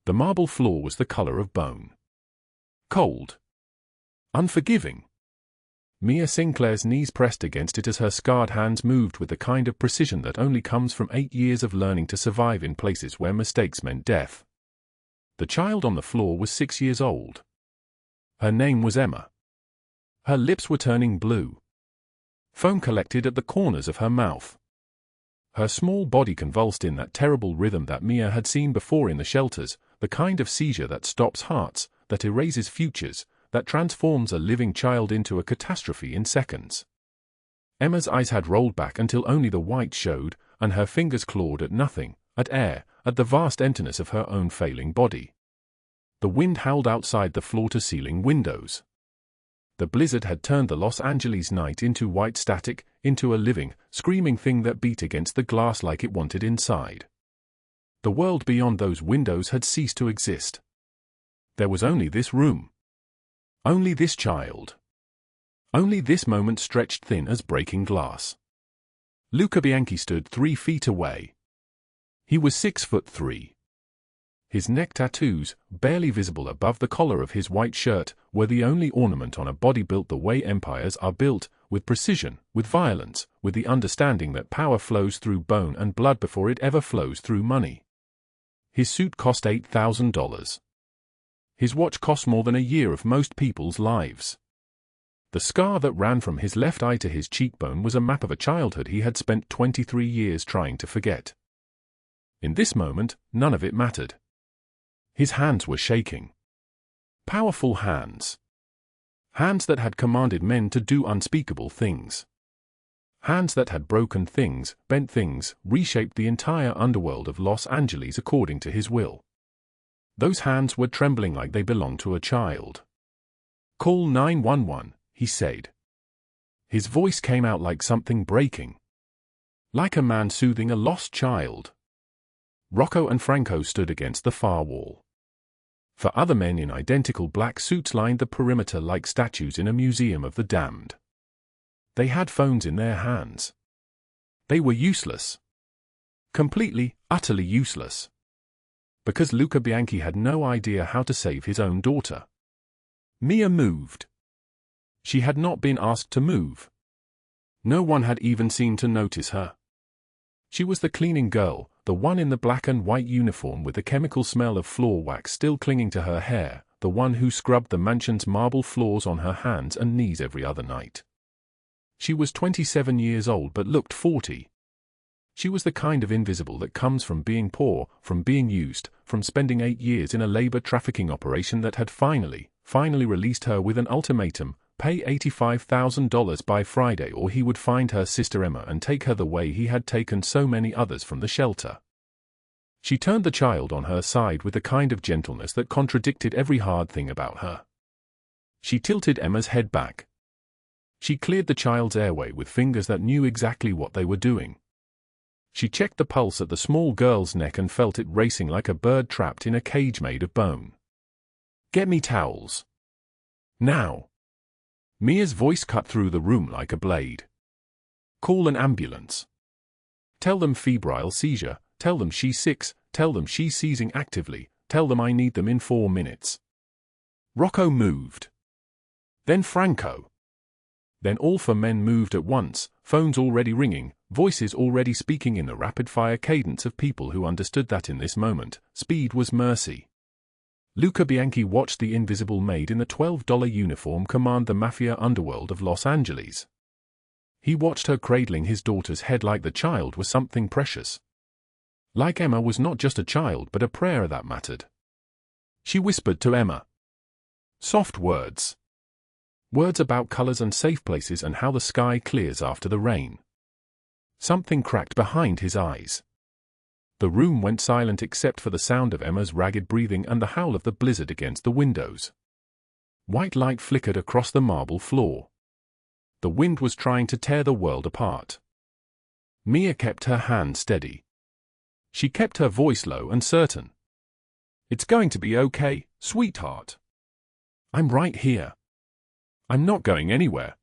The marble floor was the color of bone. Cold. Unforgiving. Mia Sinclair's knees pressed against it as her scarred hands moved with the kind of precision that only comes from 8 years of learning to survive in places where mistakes meant death. The child on the floor was 6 years old. Her name was Emma. Her lips were turning blue. Foam collected at the corners of her mouth. Her small body convulsed in that terrible rhythm that Mia had seen before in the shelters, the kind of seizure that stops hearts, that erases futures, that transforms a living child into a catastrophe in seconds. Emma's eyes had rolled back until only the white showed, and her fingers clawed at nothing, at air, at the vast emptiness of her own failing body. The wind howled outside the floor-to-ceiling windows. The blizzard had turned the Los Angeles night into white static, into a living, screaming thing that beat against the glass like it wanted inside. The world beyond those windows had ceased to exist. There was only this room. Only this child. Only this moment stretched thin as breaking glass. Luca Bianchi stood 3 feet away. He was 6'3". His neck tattoos, barely visible above the collar of his white shirt, were the only ornament on a body built the way empires are built, with precision, with violence, with the understanding that power flows through bone and blood before it ever flows through money. His suit cost $8,000. His watch cost more than a year of most people's lives. The scar that ran from his left eye to his cheekbone was a map of a childhood he had spent 23 years trying to forget. In this moment, none of it mattered. His hands were shaking. Powerful hands. Hands that had commanded men to do unspeakable things. Hands that had broken things, bent things, reshaped the entire underworld of Los Angeles according to his will. Those hands were trembling like they belonged to a child. "Call 911, he said. His voice came out like something breaking. Like a man soothing a lost child. Rocco and Franco stood against the far wall. For other men in identical black suits lined the perimeter like statues in a museum of the damned. They had phones in their hands. They were useless. Completely, utterly useless. Because Luca Bianchi had no idea how to save his own daughter. Mia moved. She had not been asked to move. No one had even seemed to notice her. She was the cleaning girl, the one in the black and white uniform with the chemical smell of floor wax still clinging to her hair, the one who scrubbed the mansion's marble floors on her hands and knees every other night. She was 27 years old but looked 40. She was the kind of invisible that comes from being poor, from being used, from spending 8 years in a labor trafficking operation that had finally released her with an ultimatum: pay $85,000 by Friday or he would find her sister Emma and take her the way he had taken so many others from the shelter. She turned the child on her side with a kind of gentleness that contradicted every hard thing about her. She tilted Emma's head back. She cleared the child's airway with fingers that knew exactly what they were doing. She checked the pulse at the small girl's neck and felt it racing like a bird trapped in a cage made of bone. "Get me towels. Now." Mia's voice cut through the room like a blade. "Call an ambulance. Tell them febrile seizure, tell them she's 6, tell them she's seizing actively, tell them I need them in 4 minutes." Rocco moved. Then Franco. Then all 4 men moved at once, phones already ringing, voices already speaking in the rapid-fire cadence of people who understood that in this moment, speed was mercy. Luca Bianchi watched the invisible maid in the $12 uniform command the mafia underworld of Los Angeles. He watched her cradling his daughter's head like the child was something precious. Like Emma was not just a child but a prayer that mattered. She whispered to Emma. Soft words. Words about colors and safe places and how the sky clears after the rain. Something cracked behind his eyes. The room went silent except for the sound of Emma's ragged breathing and the howl of the blizzard against the windows. White light flickered across the marble floor. The wind was trying to tear the world apart. Mia kept her hand steady. She kept her voice low and certain. "It's going to be okay, sweetheart. I'm right here. I'm not going anywhere."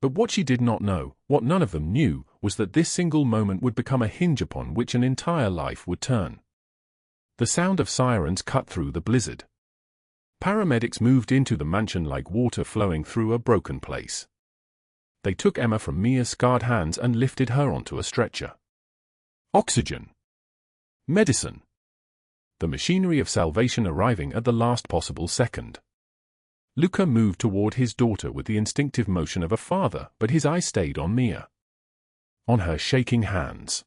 But what she did not know, what none of them knew, was that this single moment would become a hinge upon which an entire life would turn. The sound of sirens cut through the blizzard. Paramedics moved into the mansion like water flowing through a broken place. They took Emma from Mia's scarred hands and lifted her onto a stretcher. Oxygen. Medicine. The machinery of salvation arriving at the last possible second. Luca moved toward his daughter with the instinctive motion of a father, but his eyes stayed on Mia. On her shaking hands.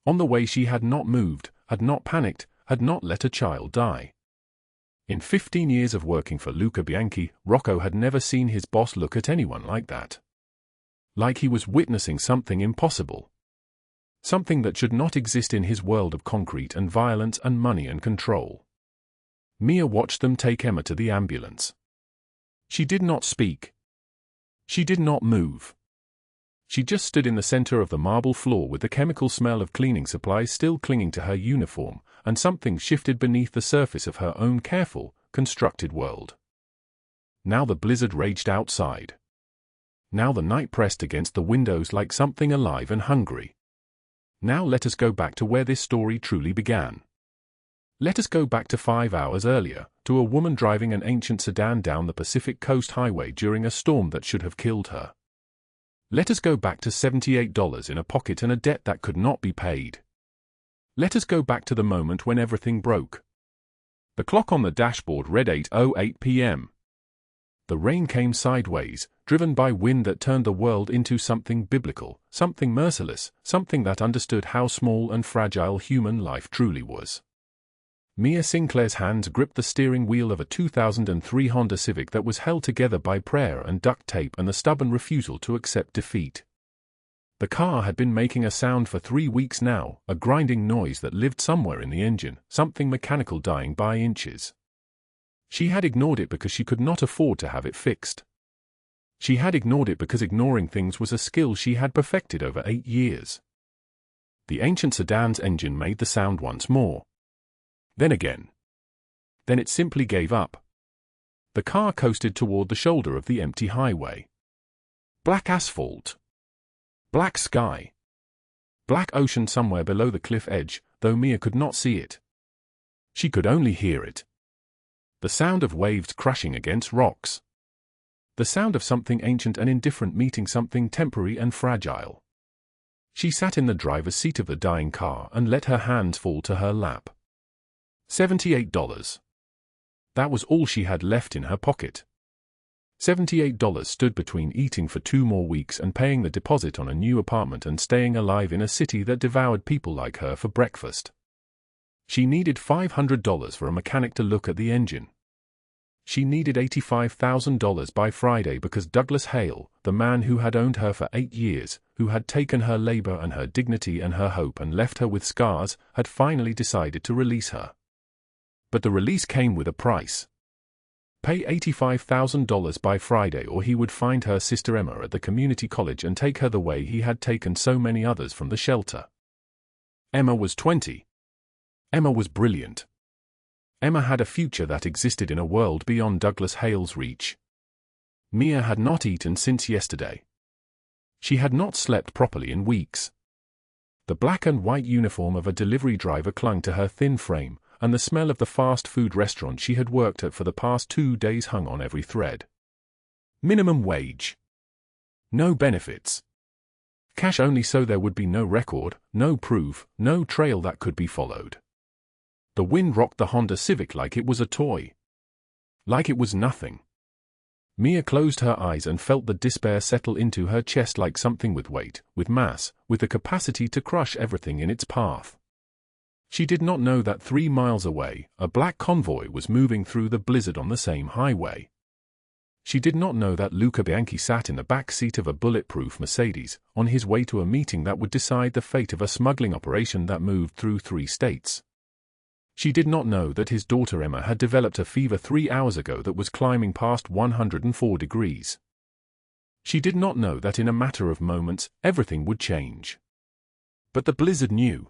On the way she had not moved, had not panicked, had not let a child die. In 15 years of working for Luca Bianchi, Rocco had never seen his boss look at anyone like that. Like he was witnessing something impossible. Something that should not exist in his world of concrete and violence and money and control. Mia watched them take Emma to the ambulance. She did not speak. She did not move. She just stood in the center of the marble floor with the chemical smell of cleaning supplies still clinging to her uniform, and something shifted beneath the surface of her own careful, constructed world. Now the blizzard raged outside. Now the night pressed against the windows like something alive and hungry. Now let us go back to where this story truly began. Let us go back to 5 hours earlier, to a woman driving an ancient sedan down the Pacific Coast Highway during a storm that should have killed her. Let us go back to $78 in a pocket and a debt that could not be paid. Let us go back to the moment when everything broke. The clock on the dashboard read 8:08 p.m. The rain came sideways, driven by wind that turned the world into something biblical, something merciless, something that understood how small and fragile human life truly was. Mia Sinclair's hands gripped the steering wheel of a 2003 Honda Civic that was held together by prayer and duct tape and the stubborn refusal to accept defeat. The car had been making a sound for 3 weeks now, a grinding noise that lived somewhere in the engine, something mechanical dying by inches. She had ignored it because she could not afford to have it fixed. She had ignored it because ignoring things was a skill she had perfected over 8 years. The ancient sedan's engine made the sound once more. Then again. Then it simply gave up. The car coasted toward the shoulder of the empty highway. Black asphalt. Black sky. Black ocean somewhere below the cliff edge, though Mia could not see it. She could only hear it. The sound of waves crashing against rocks. The sound of something ancient and indifferent meeting something temporary and fragile. She sat in the driver's seat of the dying car and let her hands fall to her lap. $78. That was all she had left in her pocket. $78 stood between eating for 2 more weeks and paying the deposit on a new apartment and staying alive in a city that devoured people like her for breakfast. She needed $500 for a mechanic to look at the engine. She needed $85,000 by Friday because Douglas Hale, the man who had owned her for 8 years, who had taken her labor and her dignity and her hope and left her with scars, had finally decided to release her. But the release came with a price. Pay $85,000 by Friday or he would find her sister Emma at the community college and take her the way he had taken so many others from the shelter. Emma was 20. Emma was brilliant. Emma had a future that existed in a world beyond Douglas Hale's reach. Mia had not eaten since yesterday. She had not slept properly in weeks. The black and white uniform of a delivery driver clung to her thin frame, and the smell of the fast food restaurant she had worked at for the past 2 days hung on every thread. Minimum wage. No benefits. Cash only, so there would be no record, no proof, no trail that could be followed. The wind rocked the Honda Civic like it was a toy. Like it was nothing. Mia closed her eyes and felt the despair settle into her chest like something with weight, with mass, with the capacity to crush everything in its path. She did not know that 3 miles away, a black convoy was moving through the blizzard on the same highway. She did not know that Luca Bianchi sat in the back seat of a bulletproof Mercedes, on his way to a meeting that would decide the fate of a smuggling operation that moved through 3 states. She did not know that his daughter Emma had developed a fever 3 hours ago that was climbing past 104 degrees. She did not know that in a matter of moments, everything would change. But the blizzard knew.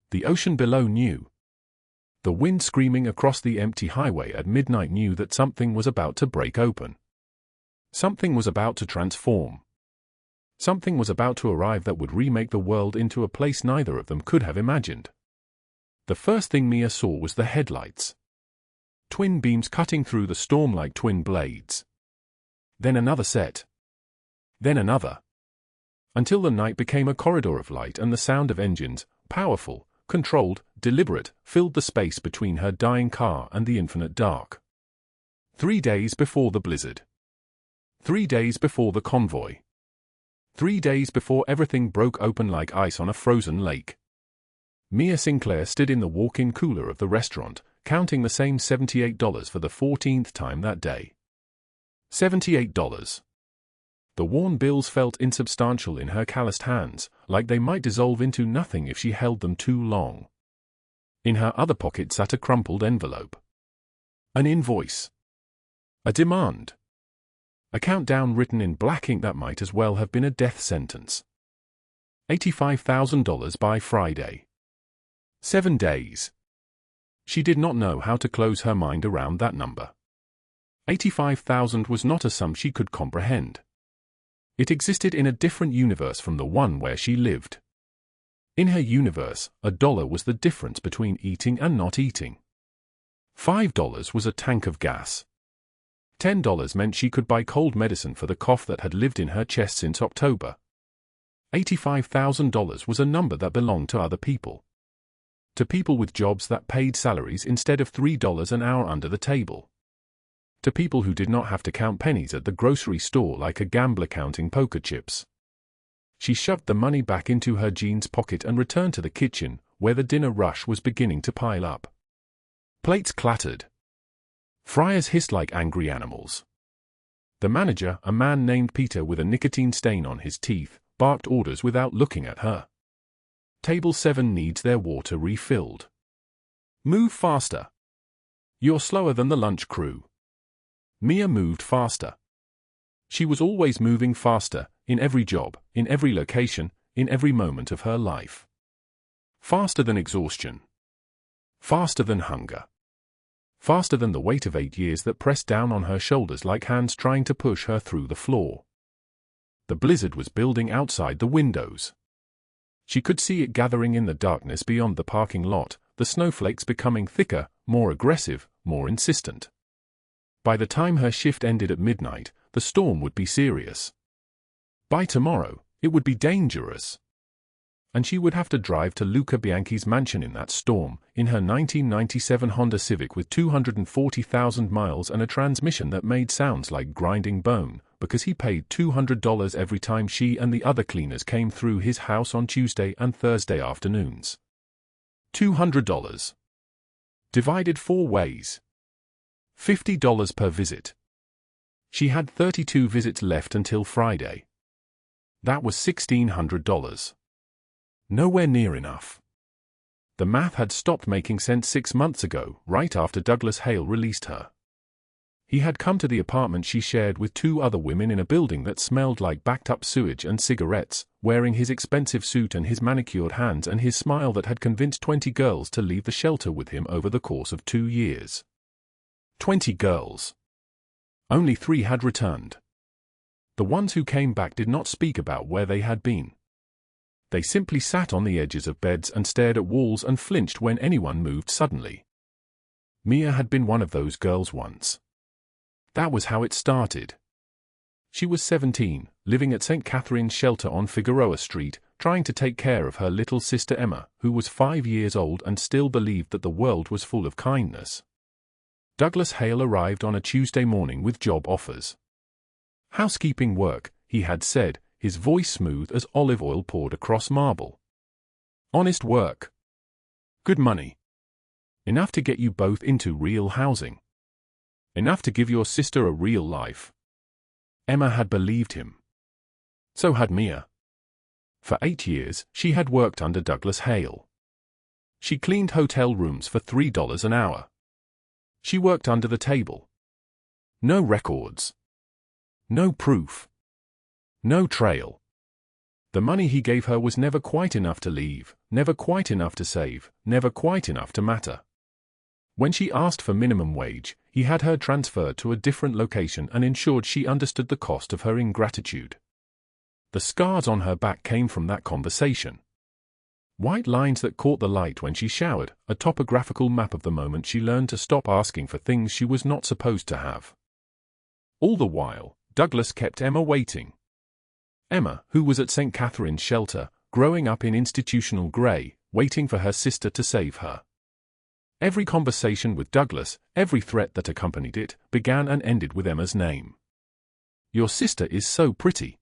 The ocean below knew. The wind screaming across the empty highway at midnight knew that something was about to break open. Something was about to transform. Something was about to arrive that would remake the world into a place neither of them could have imagined. The first thing Mia saw was the headlights. Twin beams cutting through the storm like twin blades. Then another set. Then another. Until the night became a corridor of light and the sound of engines, powerful, controlled, deliberate, filled the space between her dying car and the infinite dark. 3 days before the blizzard. 3 days before the convoy. 3 days before everything broke open like ice on a frozen lake. Mia Sinclair stood in the walk-in cooler of the restaurant, counting the same $78 for the 14th time that day. $78. The worn bills felt insubstantial in her calloused hands, like they might dissolve into nothing if she held them too long. In her other pocket sat a crumpled envelope. An invoice. A demand. A countdown written in black ink that might as well have been a death sentence. $85,000 by Friday. 7 days. She did not know how to close her mind around that number. 85,000 was not a sum she could comprehend. It existed in a different universe from the one where she lived. In her universe, $1 was the difference between eating and not eating. $5 was a tank of gas. $10 meant she could buy cold medicine for the cough that had lived in her chest since October. $85,000 was a number that belonged to other people. To people with jobs that paid salaries instead of $3 an hour under the table. To people who did not have to count pennies at the grocery store like a gambler counting poker chips. She shoved the money back into her jeans pocket and returned to the kitchen, where the dinner rush was beginning to pile up. Plates clattered. Fryers hissed like angry animals. The manager, a man named Peter with a nicotine stain on his teeth, barked orders without looking at her. Table 7 needs their water refilled. Move faster. You're slower than the lunch crew. Mia moved faster. She was always moving faster, in every job, in every location, in every moment of her life. Faster than exhaustion. Faster than hunger. Faster than the weight of 8 years that pressed down on her shoulders like hands trying to push her through the floor. The blizzard was building outside the windows. She could see it gathering in the darkness beyond the parking lot, the snowflakes becoming thicker, more aggressive, more insistent. By the time her shift ended at midnight, the storm would be serious. By tomorrow, it would be dangerous. And she would have to drive to Luca Bianchi's mansion in that storm, in her 1997 Honda Civic with 240,000 miles and a transmission that made sounds like grinding bone, because he paid $200 every time she and the other cleaners came through his house on Tuesday and Thursday afternoons. $200. Divided 4 ways. $50 per visit. She had 32 visits left until Friday. That was $1,600. Nowhere near enough. The math had stopped making sense 6 months ago, right after Douglas Hale released her. He had come to the apartment she shared with 2 other women in a building that smelled like backed-up sewage and cigarettes, wearing his expensive suit and his manicured hands and his smile that had convinced 20 girls to leave the shelter with him over the course of 2 years. 20 girls. Only 3 had returned. The ones who came back did not speak about where they had been. They simply sat on the edges of beds and stared at walls and flinched when anyone moved suddenly. Mia had been one of those girls once. That was how it started. She was 17, living at St. Catherine's Shelter on Figueroa Street, trying to take care of her little sister Emma, who was 5 years old and still believed that the world was full of kindness. Douglas Hale arrived on a Tuesday morning with job offers. Housekeeping work, he had said, his voice smooth as olive oil poured across marble. Honest work. Good money. Enough to get you both into real housing. Enough to give your sister a real life. Emma had believed him. So had Mia. For 8 years, she had worked under Douglas Hale. She cleaned hotel rooms for $3 an hour. She worked under the table. No records. No proof. No trail. The money he gave her was never quite enough to leave, never quite enough to save, never quite enough to matter. When she asked for minimum wage, he had her transferred to a different location and ensured she understood the cost of her ingratitude. The scars on her back came from that conversation. White lines that caught the light when she showered, a topographical map of the moment she learned to stop asking for things she was not supposed to have. All the while, Douglas kept Emma waiting. Emma, who was at St. Catherine's shelter, growing up in institutional grey, waiting for her sister to save her. Every conversation with Douglas, every threat that accompanied it, began and ended with Emma's name. Your sister is so pretty.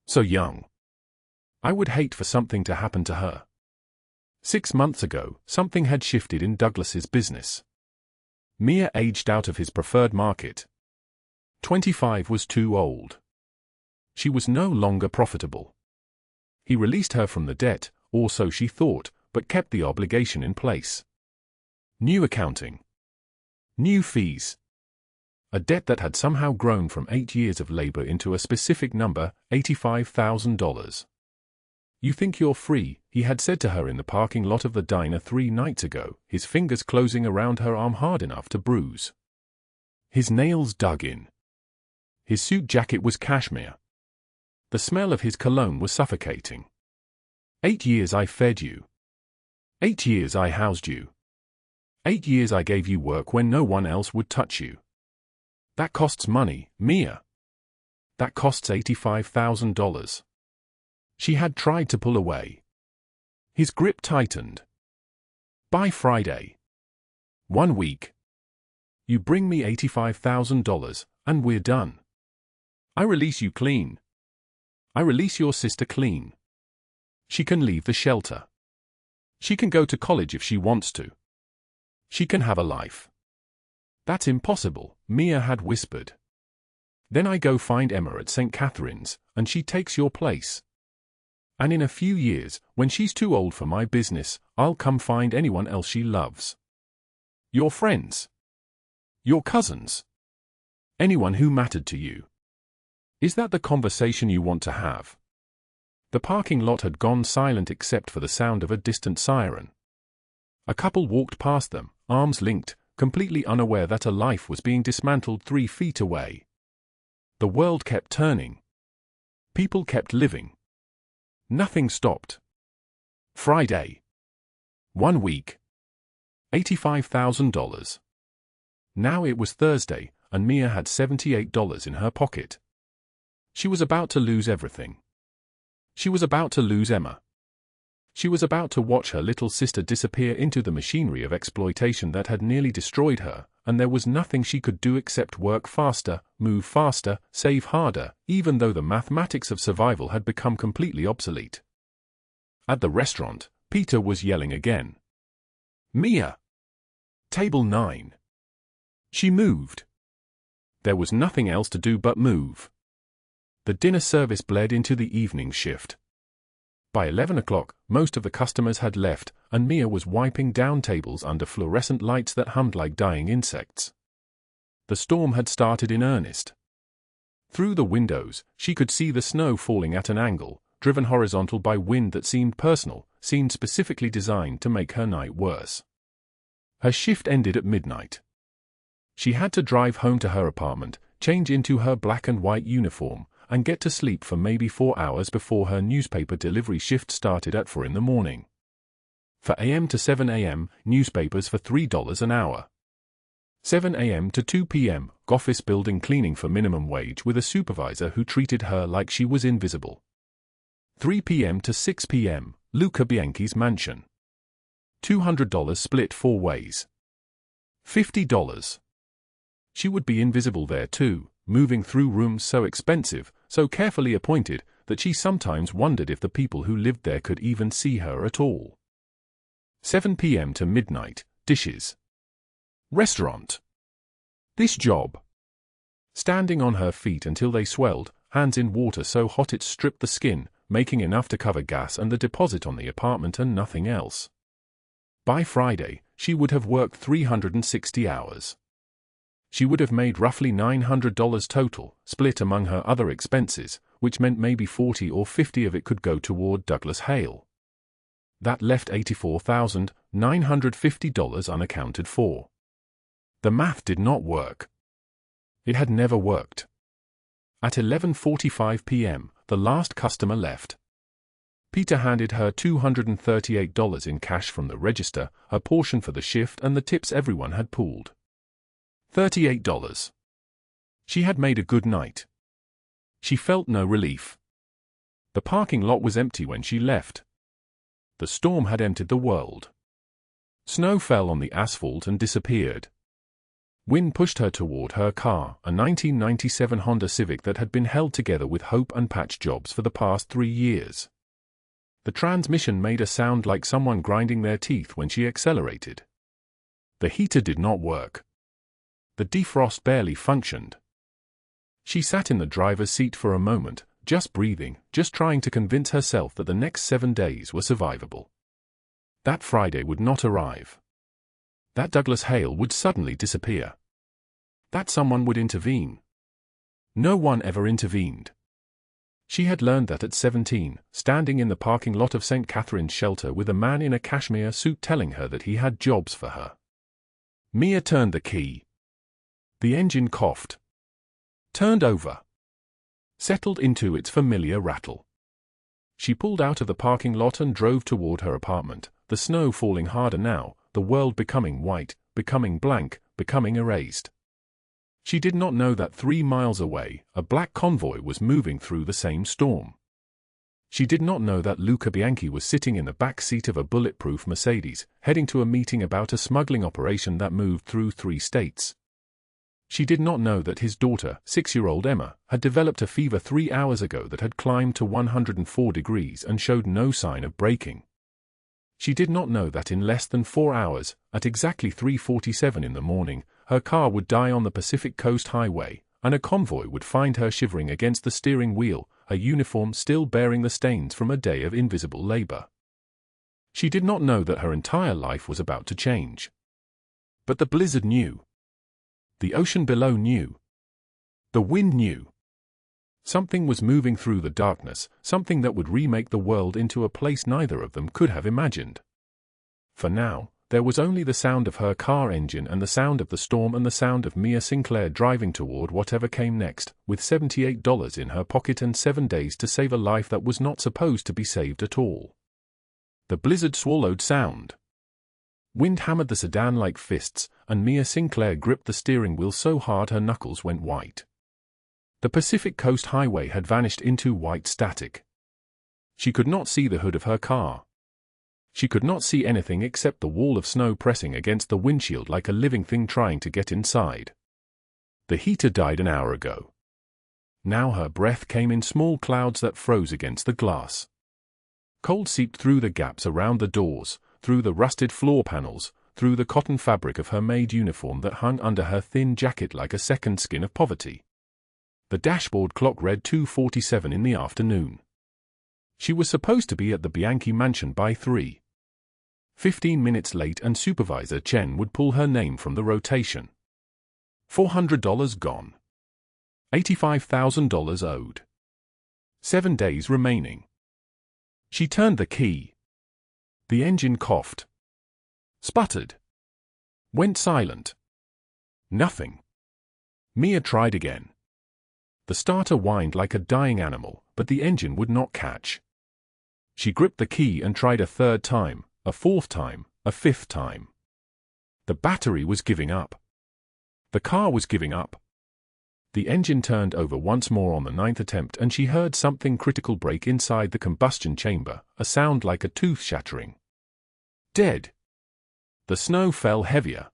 So young. I would hate for something to happen to her. 6 months ago, something had shifted in Douglas's business. Mia aged out of his preferred market. 25 was too old. She was no longer profitable. He released her from the debt, or so she thought, but kept the obligation in place. New accounting. New fees. A debt that had somehow grown from 8 years of labor into a specific number, $85,000. You think you're free, he had said to her in the parking lot of the diner 3 nights ago, his fingers closing around her arm hard enough to bruise. His nails dug in. His suit jacket was cashmere. The smell of his cologne was suffocating. 8 years I fed you. 8 years I housed you. 8 years I gave you work when no one else would touch you. That costs money, Mia. That costs $85,000. She had tried to pull away. His grip tightened. By Friday. 1 week. You bring me $85,000, and we're done. I release you clean. I release your sister clean. She can leave the shelter. She can go to college if she wants to. She can have a life. That's impossible, Mia had whispered. Then I go find Emma at St. Catherine's, and she takes your place. And in a few years, when she's too old for my business, I'll come find anyone else she loves. Your friends. Your cousins. Anyone who mattered to you. Is that the conversation you want to have? The parking lot had gone silent except for the sound of a distant siren. A couple walked past them, arms linked, completely unaware that a life was being dismantled 3 feet away. The world kept turning. People kept living. Nothing stopped. Friday. 1 week. $85,000. Now it was Thursday, and Mia had $78 in her pocket. She was about to lose everything. She was about to lose Emma. She was about to watch her little sister disappear into the machinery of exploitation that had nearly destroyed her, and there was nothing she could do except work faster, move faster, save harder, even though the mathematics of survival had become completely obsolete. At the restaurant, Peter was yelling again. Mia! Table 9. She moved. There was nothing else to do but move. The dinner service bled into the evening shift. By 11 o'clock, most of the customers had left, and Mia was wiping down tables under fluorescent lights that hummed like dying insects. The storm had started in earnest. Through the windows, she could see the snow falling at an angle, driven horizontal by wind that seemed personal, seemed specifically designed to make her night worse. Her shift ended at midnight. She had to drive home to her apartment, change into her black and white uniform, and get to sleep for maybe 4 hours before her newspaper delivery shift started at 4 in the morning. 4 a.m. to 7 a.m., newspapers for $3 an hour. 7 a.m. to 2 p.m., office building cleaning for minimum wage with a supervisor who treated her like she was invisible. 3 p.m. to 6 p.m., Luca Bianchi's mansion. $200 split 4 ways. $50. She would be invisible there too, moving through rooms so expensive, so carefully appointed, that she sometimes wondered if the people who lived there could even see her at all. 7 p.m. to midnight, dishes. Restaurant. This job. Standing on her feet until they swelled, hands in water so hot it stripped the skin, making enough to cover gas and the deposit on the apartment and nothing else. By Friday, she would have worked 360 hours. She would have made roughly $900 total, split among her other expenses, which meant maybe 40 or 50 of it could go toward Douglas Hale. That left $84,950 unaccounted for. The math did not work. It had never worked. At 11:45 p.m., the last customer left. Peter handed her $238 in cash from the register, a portion for the shift and the tips everyone had pooled. $38. She had made a good night. She felt no relief. The parking lot was empty when she left. The storm had emptied the world. Snow fell on the asphalt and disappeared. Wind pushed her toward her car, a 1997 Honda Civic that had been held together with hope and patch jobs for the past 3 years. The transmission made a sound like someone grinding their teeth when she accelerated. The heater did not work. The defrost barely functioned. She sat in the driver's seat for a moment, just breathing, just trying to convince herself that the next 7 days were survivable. That Friday would not arrive. That Douglas Hale would suddenly disappear. That someone would intervene. No one ever intervened. She had learned that at 17, standing in the parking lot of St. Catherine's shelter with a man in a cashmere suit telling her that he had jobs for her. Mia turned the key. The engine coughed. Turned over. Settled into its familiar rattle. She pulled out of the parking lot and drove toward her apartment, the snow falling harder now, the world becoming white, becoming blank, becoming erased. She did not know that 3 miles away, a black convoy was moving through the same storm. She did not know that Luca was sitting in the back seat of a bulletproof Mercedes, heading to a meeting about a smuggling operation that moved through 3 states. She did not know that his daughter, 6-year-old Emma, had developed a fever 3 hours ago that had climbed to 104 degrees and showed no sign of breaking. She did not know that in less than 4 hours, at exactly 3:47 in the morning, her car would die on the Pacific Coast Highway, and a convoy would find her shivering against the steering wheel, a uniform still bearing the stains from a day of invisible labor. She did not know that her entire life was about to change. But the blizzard knew. The ocean below knew. The wind knew. Something was moving through the darkness, something that would remake the world into a place neither of them could have imagined. For now, there was only the sound of her car engine and the sound of the storm and the sound of Mia Sinclair driving toward whatever came next, with $78 in her pocket and 7 days to save a life that was not supposed to be saved at all. The blizzard swallowed sound. Wind hammered the sedan like fists, and Mia Sinclair gripped the steering wheel so hard her knuckles went white. The Pacific Coast Highway had vanished into white static. She could not see the hood of her car. She could not see anything except the wall of snow pressing against the windshield like a living thing trying to get inside. The heater died an hour ago. Now her breath came in small clouds that froze against the glass. Cold seeped through the gaps around the doors, through the rusted floor panels, through the cotton fabric of her maid uniform that hung under her thin jacket like a second skin of poverty. The dashboard clock read 2:47 in the afternoon. She was supposed to be at the Bianchi mansion by 3. 15 minutes late and Supervisor Chen would pull her name from the rotation. $400 gone. $85,000 owed. 7 days remaining. She turned the key. The engine coughed. Sputtered. Went silent. Nothing. Mia tried again. The starter whined like a dying animal, but the engine would not catch. She gripped the key and tried a 3rd time, a 4th time, a 5th time. The battery was giving up. The car was giving up. The engine turned over once more on the 9th attempt and she heard something critical break inside the combustion chamber, a sound like a tooth shattering. Dead. The snow fell heavier.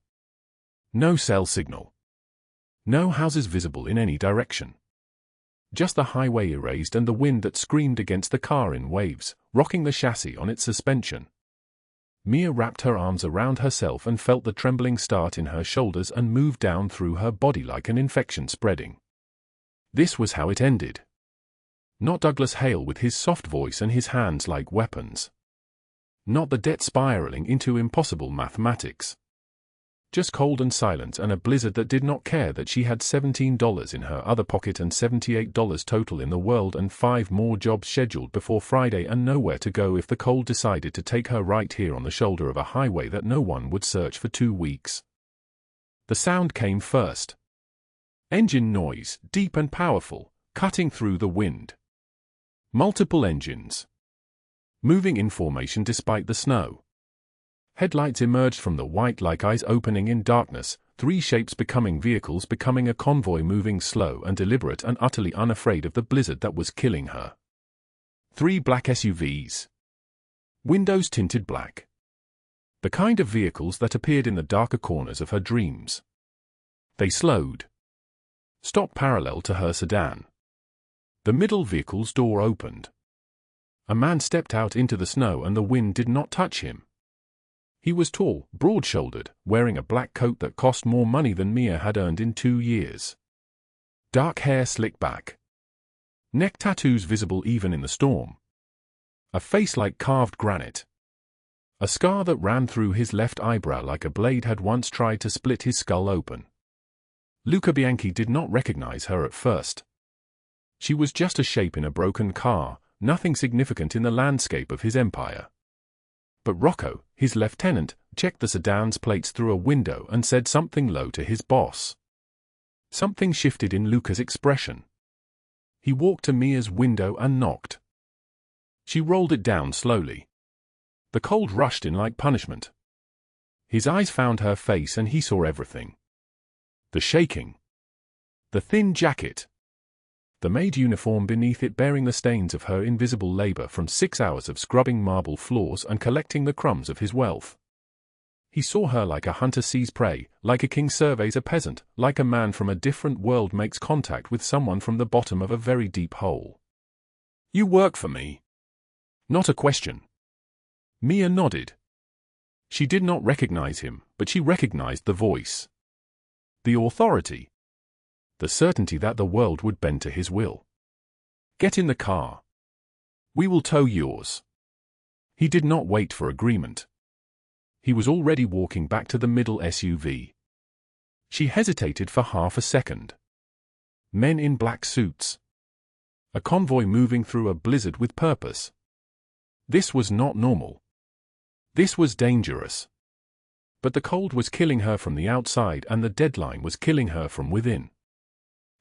No cell signal. No houses visible in any direction. Just the highway erased and the wind that screamed against the car in waves, rocking the chassis on its suspension. Mia wrapped her arms around herself and felt the trembling start in her shoulders and move down through her body like an infection spreading. This was how it ended. Not Douglas Hale with his soft voice and his hands like weapons. Not the debt spiraling into impossible mathematics. Just cold and silence and a blizzard that did not care that she had $17 in her other pocket and $78 total in the world and 5 more jobs scheduled before Friday and nowhere to go if the cold decided to take her right here on the shoulder of a highway that no one would search for 2 weeks. The sound came first. Engine noise, deep and powerful, cutting through the wind. Multiple engines. moving in formation despite the snow. Headlights emerged from the white like eyes opening in darkness, three shapes becoming vehicles, becoming a convoy, moving slow and deliberate and utterly unafraid of the blizzard that was killing her. Three black SUVs. Windows tinted black. The kind of vehicles that appeared in the darker corners of her dreams. They slowed. Stopped parallel to her sedan. The middle vehicle's door opened. A man stepped out into the snow and the wind did not touch him. He was tall, broad-shouldered, wearing a black coat that cost more money than Mia had earned in 2 years. Dark hair slicked back. Neck tattoos visible even in the storm. A face like carved granite. A scar that ran through his left eyebrow like a blade had once tried to split his skull open. Luca Bianchi did not recognize her at first. She was just a shape in a broken car, nothing significant in the landscape of his empire. But Rocco, his lieutenant, checked the sedan's plates through a window and said something low to his boss. Something shifted in Luca's expression. He walked to Mia's window and knocked. She rolled it down slowly. The cold rushed in like punishment. His eyes found her face and he saw everything. The shaking. The thin jacket. The maid uniform beneath it bearing the stains of her invisible labor from 6 hours of scrubbing marble floors and collecting the crumbs of his wealth. He saw her like a hunter sees prey, like a king surveys a peasant, like a man from a different world makes contact with someone from the bottom of a very deep hole. "You work for me?" Not a question. Mia nodded. She did not recognize him, but she recognized the voice. The authority. The certainty that the world would bend to his will. "Get in the car. We will tow yours." He did not wait for agreement. He was already walking back to the middle SUV. She hesitated for half a second. Men in black suits. A convoy moving through a blizzard with purpose. This was not normal. This was dangerous. But the cold was killing her from the outside and the deadline was killing her from within.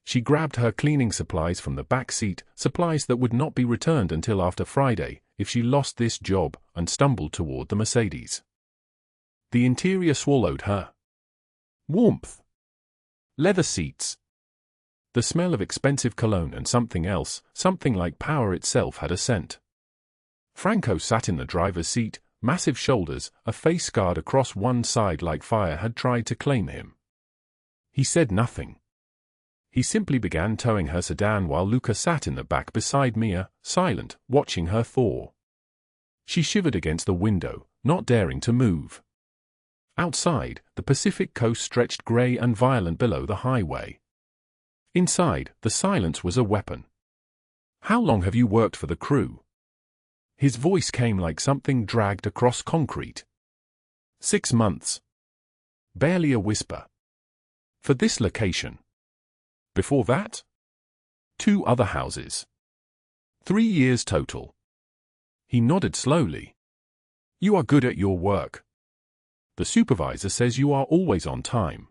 She grabbed her cleaning supplies from the back seat, supplies that would not be returned until after Friday, if she lost this job, and stumbled toward the Mercedes. The interior swallowed her. Warmth. Leather seats. The smell of expensive cologne and something else, something like power itself had a scent. Franco sat in the driver's seat, massive shoulders, a face scarred across one side like fire had tried to claim him. He said nothing. He simply began towing her sedan while Luca sat in the back beside Mia, silent, watching her thaw. She shivered against the window, not daring to move. Outside, the Pacific coast stretched grey and violent below the highway. Inside, the silence was a weapon. "How long have you worked for the crew?" His voice came like something dragged across concrete. 6 months. Barely a whisper. For this location. Before that? 2 other houses. 3 years total. He nodded slowly. "You are good at your work. The supervisor says you are always on time.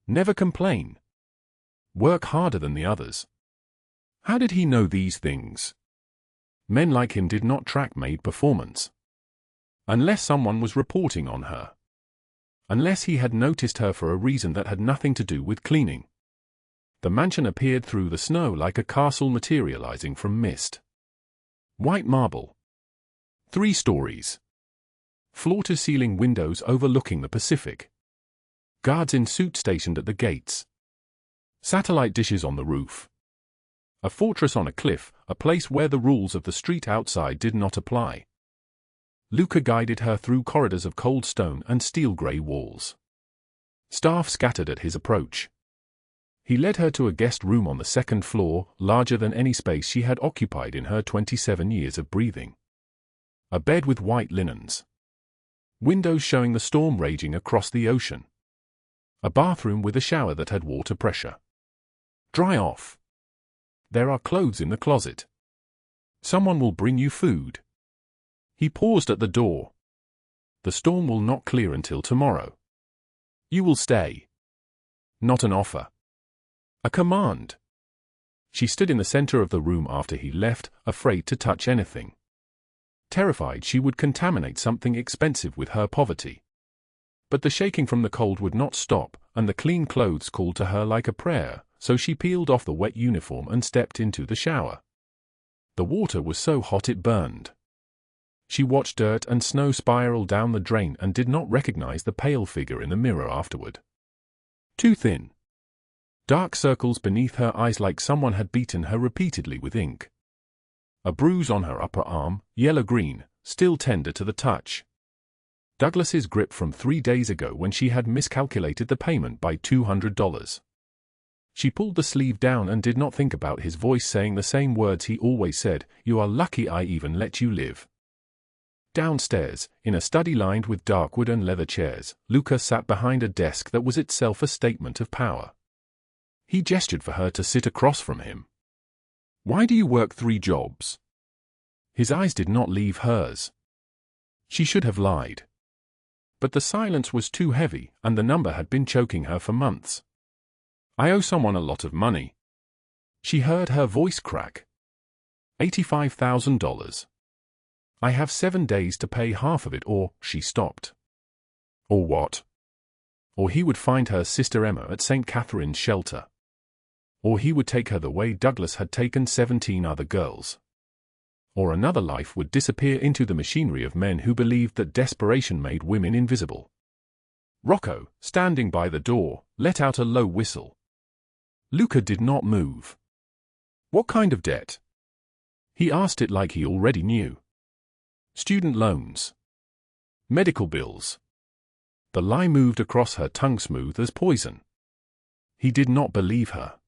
Never complain. Work harder than the others." How did he know these things? Men like him did not track maid performance. Unless someone was reporting on her. Unless he had noticed her for a reason that had nothing to do with cleaning. The mansion appeared through the snow like a castle materializing from mist. White marble. 3 stories. Floor-to-ceiling windows overlooking the Pacific. Guards in suits stationed at the gates. Satellite dishes on the roof. A fortress on a cliff, a place where the rules of the street outside did not apply. Luca guided her through corridors of cold stone and steel-grey walls. Staff scattered at his approach. He led her to a guest room on the 2nd floor, larger than any space she had occupied in her 27 years of breathing. A bed with white linens. Windows showing the storm raging across the ocean. A bathroom with a shower that had water pressure. Dry off. There are clothes in the closet. Someone will bring you food. He paused at the door. The storm will not clear until tomorrow. You will stay. Not an offer. A command. She stood in the center of the room after he left, afraid to touch anything. terrified she would contaminate something expensive with her poverty. But the shaking from the cold would not stop, and the clean clothes called to her like a prayer, so she peeled off the wet uniform and stepped into the shower. The water was so hot it burned. She watched dirt and snow spiral down the drain and did not recognize the pale figure in the mirror afterward. Too thin. Dark circles beneath her eyes like someone had beaten her repeatedly with ink. A bruise on her upper arm, yellow-green, still tender to the touch. Douglas's grip from 3 days ago when she had miscalculated the payment by $200. She pulled the sleeve down and did not think about his voice saying the same words he always said, "You are lucky I even let you live." Downstairs, in a study lined with dark wood and leather chairs, Luca sat behind a desk that was itself a statement of power. He gestured for her to sit across from him. "Why do you work 3 jobs?" His eyes did not leave hers. She should have lied. But the silence was too heavy, and the number had been choking her for months. "I owe someone a lot of money." She heard her voice crack. $85,000. "I have 7 days to pay half of it or," she stopped. "Or what?" "Or he would find her sister Emma at St. Catherine's shelter. Or he would take her the way Douglas had taken 17 other girls. Or another life would disappear into the machinery of men who believed that desperation made women invisible." Rocco, standing by the door, let out a low whistle. Luca did not move. "What kind of debt?" He asked it like he already knew. "Student loans. Medical bills." The lie moved across her tongue smooth as poison. He did not believe her.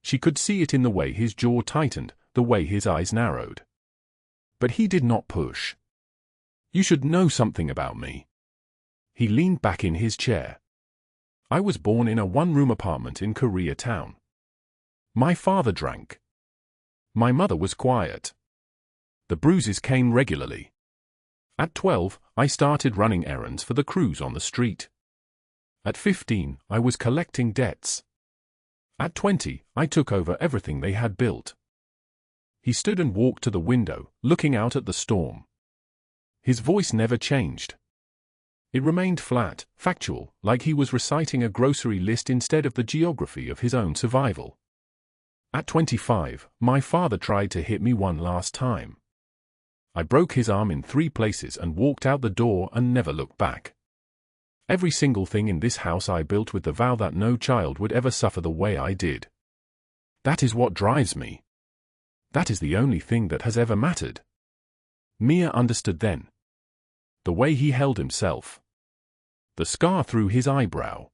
She could see it in the way his jaw tightened, the way his eyes narrowed. But he did not push. "You should know something about me." He leaned back in his chair. "I was born in a one-room apartment in Koreatown. My father drank. My mother was quiet. The bruises came regularly. At 12, I started running errands for the crews on the street. At 15, I was collecting debts. At 20, I took over everything they had built." He stood and walked to the window, looking out at the storm. His voice never changed. It remained flat, factual, like he was reciting a grocery list instead of the geography of his own survival. "At 25, my father tried to hit me one last time. I broke his arm in 3 places and walked out the door and never looked back. Every single thing in this house I built with the vow that no child would ever suffer the way I did. That is what drives me. That is the only thing that has ever mattered." Mia understood then. The way he held himself. The scar through his eyebrow.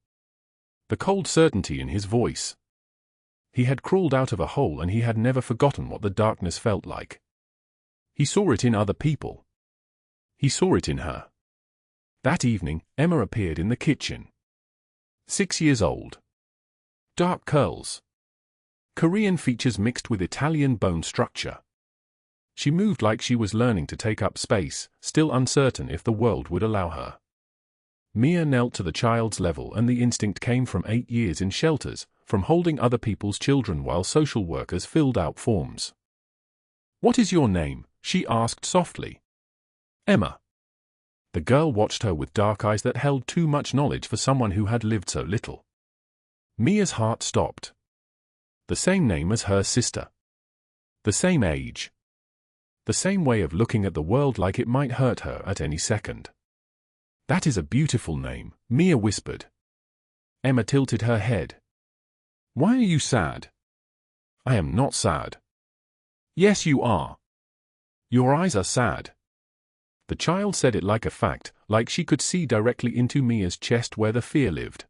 The cold certainty in his voice. He had crawled out of a hole and he had never forgotten what the darkness felt like. He saw it in other people. He saw it in her. That evening, Emma appeared in the kitchen. 6 years old. Dark curls. Korean features mixed with Italian bone structure. She moved like she was learning to take up space, still uncertain if the world would allow her. Mia knelt to the child's level, and the instinct came from 8 years in shelters, from holding other people's children while social workers filled out forms. "What is your name?" she asked softly. "Emma." The girl watched her with dark eyes that held too much knowledge for someone who had lived so little. Mia's heart stopped. The same name as her sister. The same age. The same way of looking at the world like it might hurt her at any second. "That is a beautiful name," Mia whispered. Emma tilted her head. "Why are you sad?" "I am not sad." "Yes, you are. Your eyes are sad." The child said it like a fact, like she could see directly into Mia's chest where the fear lived.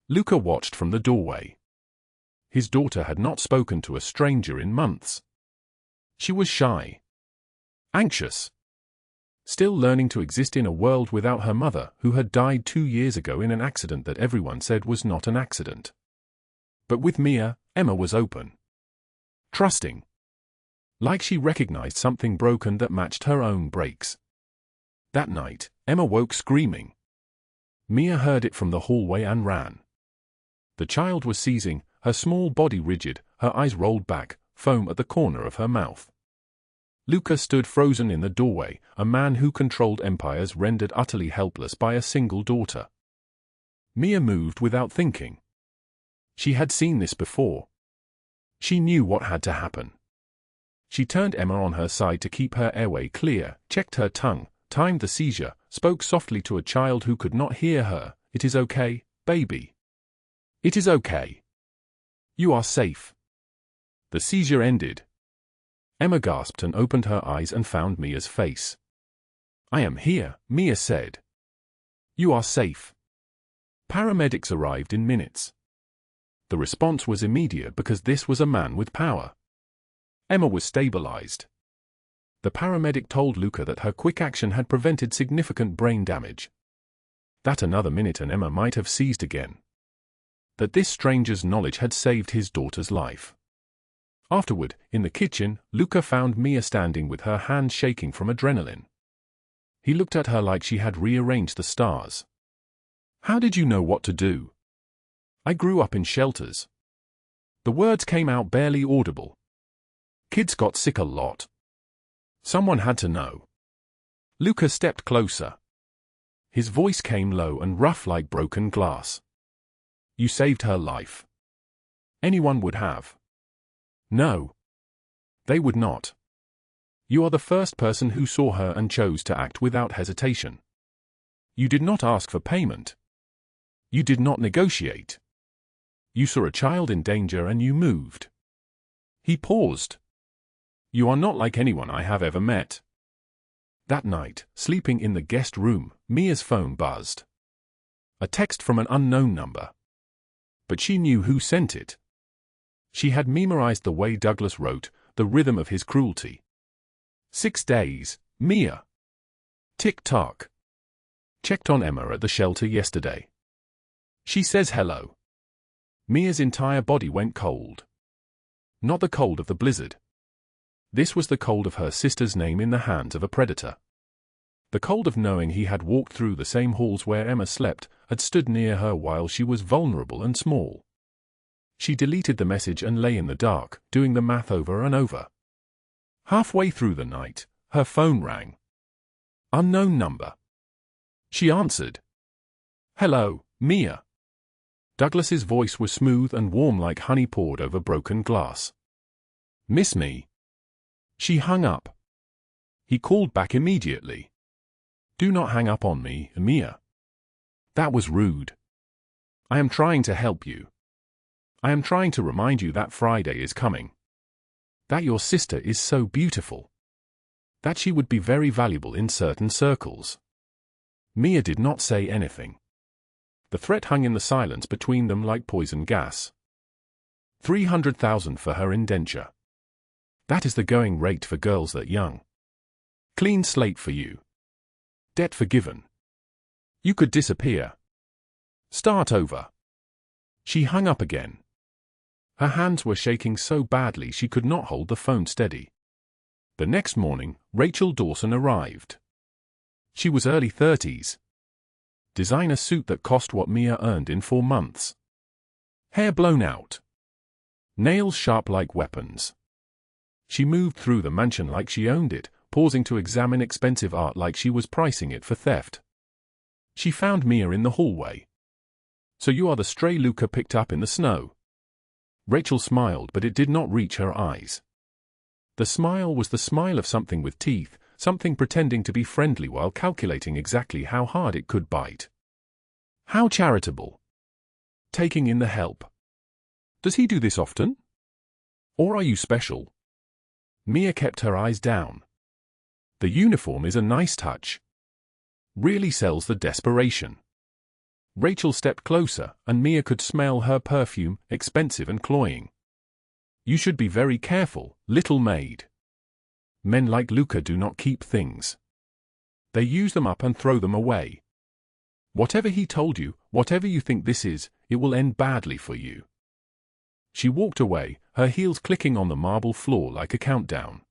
Luca watched from the doorway. His daughter had not spoken to a stranger in months. She was shy. Anxious. Still learning to exist in a world without her mother, who had died 2 years ago in an accident that everyone said was not an accident. But with Mia, Emma was open. Trusting. Like she recognized something broken that matched her own breaks. That night, Emma woke screaming. Mia heard it from the hallway and ran. The child was seizing, her small body rigid, her eyes rolled back, foam at the corner of her mouth. Luca stood frozen in the doorway, a man who controlled empires rendered utterly helpless by a single daughter. Mia moved without thinking. She had seen this before. She knew what had to happen. She turned Emma on her side to keep her airway clear, checked her tongue, timed the seizure, spoke softly to a child who could not hear her. "It is okay, baby. It is okay. You are safe." The seizure ended. Emma gasped and opened her eyes and found Mia's face. "I am here," Mia said. "You are safe." Paramedics arrived in minutes. The response was immediate because this was a man with power. Emma was stabilized. The paramedic told Luca that her quick action had prevented significant brain damage. That another minute and Emma might have seized again. That this stranger's knowledge had saved his daughter's life. Afterward, in the kitchen, Luca found Mia standing with her hands shaking from adrenaline. He looked at her like she had rearranged the stars. "How did you know what to do?" "I grew up in shelters." The words came out barely audible. "Kids got sick a lot. Someone had to know." Luca stepped closer. His voice came low and rough like broken glass. "You saved her life. Anyone would have." "No. They would not. You are the first person who saw her and chose to act without hesitation. You did not ask for payment. You did not negotiate. You saw a child in danger and you moved." He paused. "You are not like anyone I have ever met." That night, sleeping in the guest room, Mia's phone buzzed. A text from an unknown number. But she knew who sent it. She had memorized the way Douglas wrote, the rhythm of his cruelty. 6 days, Mia. Tick-tock. Checked on Emma at the shelter yesterday. She says hello. Mia's entire body went cold. Not the cold of the blizzard. This was the cold of her sister's name in the hands of a predator. The cold of knowing he had walked through the same halls where Emma slept, had stood near her while she was vulnerable and small. She deleted the message and lay in the dark, doing the math over and over. Halfway through the night, her phone rang. Unknown number. She answered. "Hello, Mia." Douglas's voice was smooth and warm like honey poured over broken glass. "Miss me?" She hung up. He called back immediately. "Do not hang up on me, Mia. That was rude. I am trying to help you. I am trying to remind you that Friday is coming. That your sister is so beautiful. That she would be very valuable in certain circles." Mia did not say anything. The threat hung in the silence between them like poison gas. 300,000 for her indenture. That is the going rate for girls that young. Clean slate for you. Debt forgiven. You could disappear. Start over. She hung up again. Her hands were shaking so badly she could not hold the phone steady. The next morning, Rachel Dawson arrived. She was early 30s. Designer suit that cost what Mia earned in 4 months. Hair blown out. Nails sharp like weapons. She moved through the mansion like she owned it, pausing to examine expensive art like she was pricing it for theft. She found Mia in the hallway. "So you are the stray Luca picked up in the snow." Rachel smiled, but it did not reach her eyes. The smile was the smile of something with teeth, something pretending to be friendly while calculating exactly how hard it could bite. How charitable. Taking in the help. Does he do this often? Or are you special? Mia kept her eyes down. The uniform is a nice touch. Really sells the desperation. Rachel stepped closer, and Mia could smell her perfume, expensive and cloying. You should be very careful, little maid. Men like Luca do not keep things. They use them up and throw them away. Whatever he told you, whatever you think this is, it will end badly for you. She walked away, her heels clicking on the marble floor like a countdown.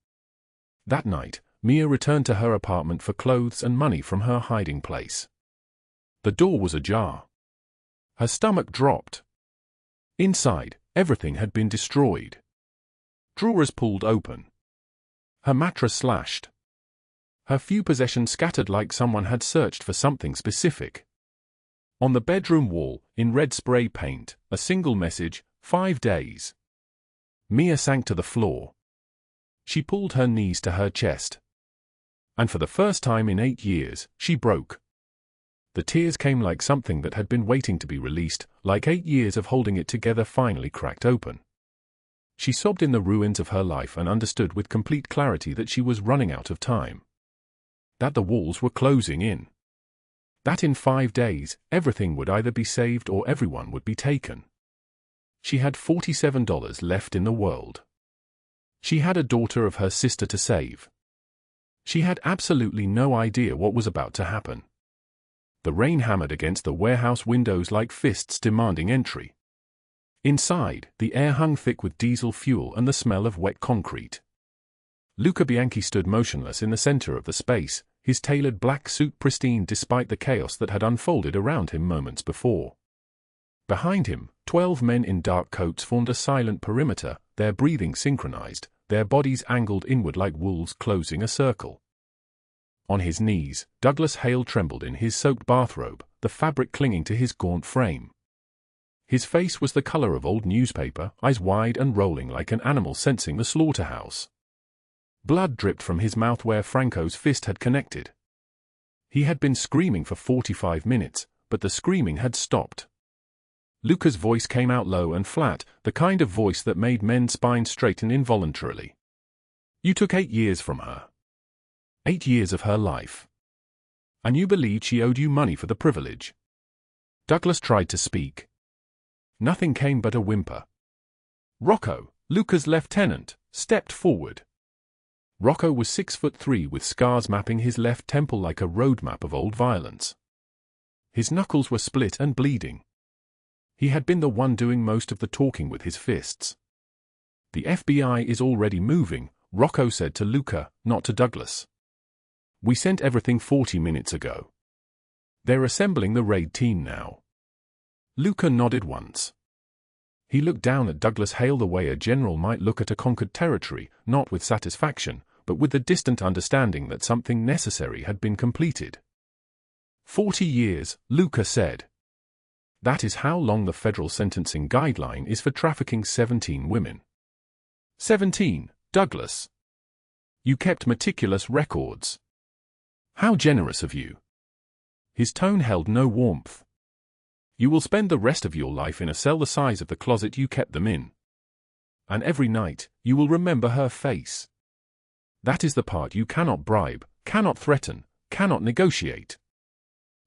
That night, Mia returned to her apartment for clothes and money from her hiding place. The door was ajar. Her stomach dropped. Inside, everything had been destroyed. Drawers pulled open. Her mattress slashed. Her few possessions scattered like someone had searched for something specific. On the bedroom wall, in red spray paint, a single message, 5 days. Mia sank to the floor. She pulled her knees to her chest. And for the first time in 8 years, she broke. The tears came like something that had been waiting to be released, like 8 years of holding it together finally cracked open. She sobbed in the ruins of her life and understood with complete clarity that she was running out of time. That the walls were closing in. That in 5 days, everything would either be saved or everyone would be taken. She had $47 left in the world. She had a daughter of her sister to save. She had absolutely no idea what was about to happen. The rain hammered against the warehouse windows like fists demanding entry. Inside, the air hung thick with diesel fuel and the smell of wet concrete. Luca Bianchi stood motionless in the center of the space, his tailored black suit pristine despite the chaos that had unfolded around him moments before. Behind him, 12 men in dark coats formed a silent perimeter, their breathing synchronized, their bodies angled inward like wolves closing a circle. On his knees, Douglas Hale trembled in his soaked bathrobe, the fabric clinging to his gaunt frame. His face was the color of old newspaper, eyes wide and rolling like an animal sensing the slaughterhouse. Blood dripped from his mouth where Franco's fist had connected. He had been screaming for 45 minutes, but the screaming had stopped. Luca's voice came out low and flat, the kind of voice that made men's spines straighten involuntarily. You took 8 years from her. 8 years of her life. And you believed she owed you money for the privilege. Douglas tried to speak. Nothing came but a whimper. Rocco, Luca's lieutenant, stepped forward. Rocco was 6'3" with scars mapping his left temple like a roadmap of old violence. His knuckles were split and bleeding. He had been the one doing most of the talking with his fists. The FBI is already moving, Rocco said to Luca, not to Douglas. We sent everything 40 minutes ago. They're assembling the raid team now. Luca nodded once. He looked down at Douglas Hale the way a general might look at a conquered territory, not with satisfaction, but with the distant understanding that something necessary had been completed. 40 years, Luca said. That is how long the federal sentencing guideline is for trafficking 17 women. 17, Douglas. You kept meticulous records. How generous of you. His tone held no warmth. You will spend the rest of your life in a cell the size of the closet you kept them in. And every night, you will remember her face. That is the part you cannot bribe, cannot threaten, cannot negotiate.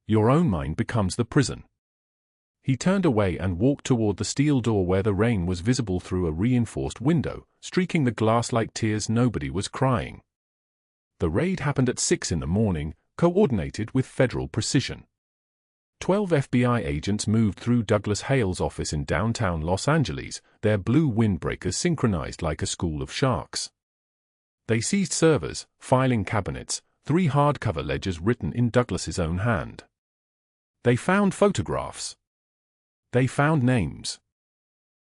Your own mind becomes the prison. He turned away and walked toward the steel door where the rain was visible through a reinforced window, streaking the glass like tears. Nobody was crying. The raid happened at 6 in the morning, coordinated with federal precision. 12 FBI agents moved through Douglas Hale's office in downtown Los Angeles, their blue windbreakers synchronized like a school of sharks. They seized servers, filing cabinets, 3 hardcover ledgers written in Douglas's own hand. They found photographs. They found names.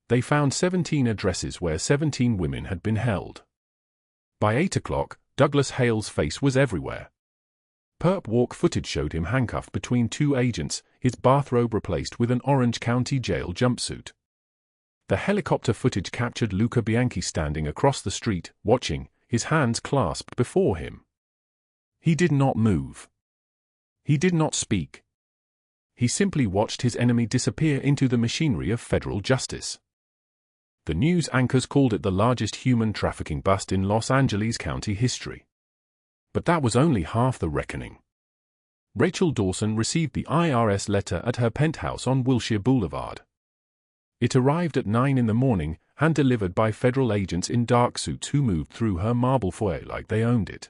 They found 17 addresses where 17 women had been held. By 8 o'clock, Douglas Hale's face was everywhere. Perp walk footage showed him handcuffed between 2 agents, his bathrobe replaced with an Orange County Jail jumpsuit. The helicopter footage captured Luca Bianchi standing across the street, watching, his hands clasped before him. He did not move. He did not speak. He simply watched his enemy disappear into the machinery of federal justice. The news anchors called it the largest human trafficking bust in Los Angeles County history. But that was only half the reckoning. Rachel Dawson received the IRS letter at her penthouse on Wilshire Boulevard. It arrived at 9 in the morning, hand-delivered by federal agents in dark suits who moved through her marble foyer like they owned it.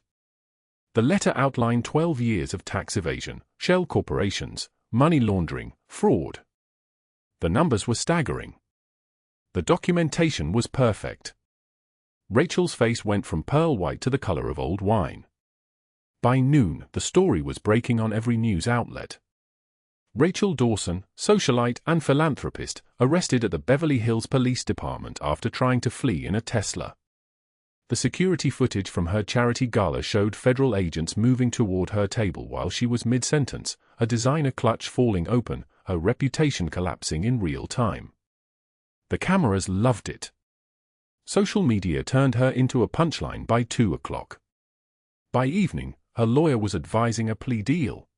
The letter outlined 12 years of tax evasion, shell corporations, money laundering, fraud. The numbers were staggering. The documentation was perfect. Rachel's face went from pearl white to the color of old wine. By noon, the story was breaking on every news outlet. Rachel Dawson, socialite and philanthropist, arrested at the Beverly Hills Police Department after trying to flee in a Tesla. The security footage from her charity gala showed federal agents moving toward her table while she was mid-sentence, a designer clutch falling open, her reputation collapsing in real time. The cameras loved it. Social media turned her into a punchline by 2 o'clock. By evening, her lawyer was advising a plea deal.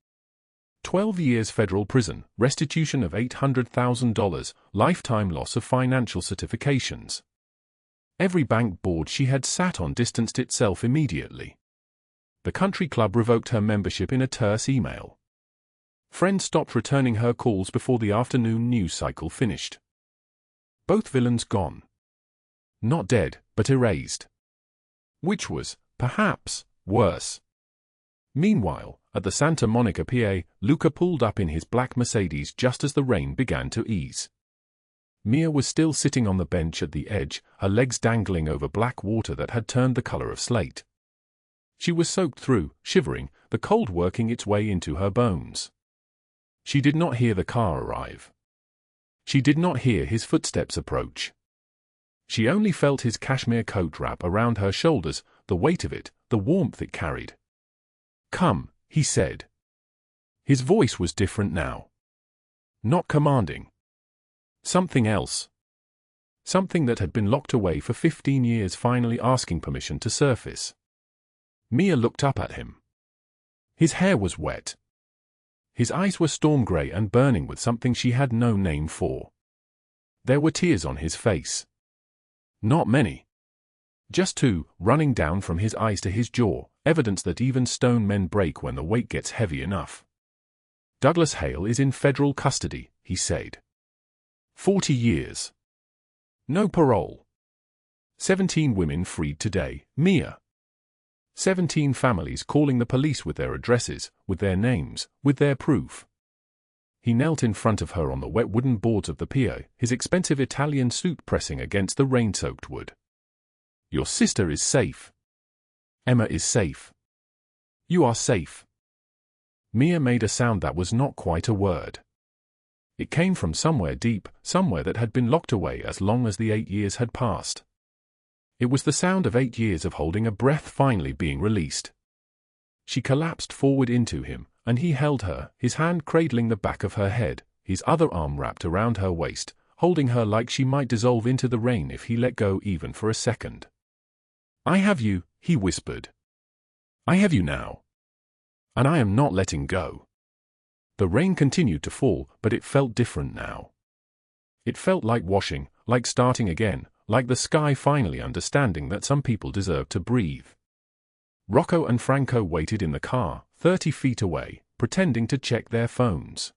12 years federal prison, restitution of $800,000, lifetime loss of financial certifications. Every bank board she had sat on distanced itself immediately. The country club revoked her membership in a terse email. Friends stopped returning her calls before the afternoon news cycle finished. Both villains gone. Not dead, but erased. Which was, perhaps, worse. Meanwhile, at the Santa Monica PA, Luca pulled up in his black Mercedes just as the rain began to ease. Mia was still sitting on the bench at the edge, her legs dangling over black water that had turned the color of slate. She was soaked through, shivering, the cold working its way into her bones. She did not hear the car arrive. She did not hear his footsteps approach. She only felt his cashmere coat wrap around her shoulders, the weight of it, the warmth it carried. "Come," he said. His voice was different now. Not commanding. Something else. Something that had been locked away for 15 years finally asking permission to surface. Mia looked up at him. His hair was wet. His eyes were storm gray and burning with something she had no name for. There were tears on his face. Not many. Just 2, running down from his eyes to his jaw, evidence that even stone men break when the weight gets heavy enough. "Douglas Hale is in federal custody," he said. 40 years. No parole. 17 women freed today, Mia. 17 families calling the police with their addresses, with their names, with their proof. He knelt in front of her on the wet wooden boards of the pier, his expensive Italian suit pressing against the rain-soaked wood. "Your sister is safe. Emma is safe. You are safe." Mia made a sound that was not quite a word. It came from somewhere deep, somewhere that had been locked away as long as the 8 years had passed. It was the sound of 8 years of holding a breath finally being released. She collapsed forward into him, and he held her, his hand cradling the back of her head, his other arm wrapped around her waist, holding her like she might dissolve into the rain if he let go even for a second. "I have you," he whispered. "I have you now. And I am not letting go." The rain continued to fall, but it felt different now. It felt like washing, like starting again, like the sky finally understanding that some people deserve to breathe. Rocco and Franco waited in the car, 30 feet away, pretending to check their phones.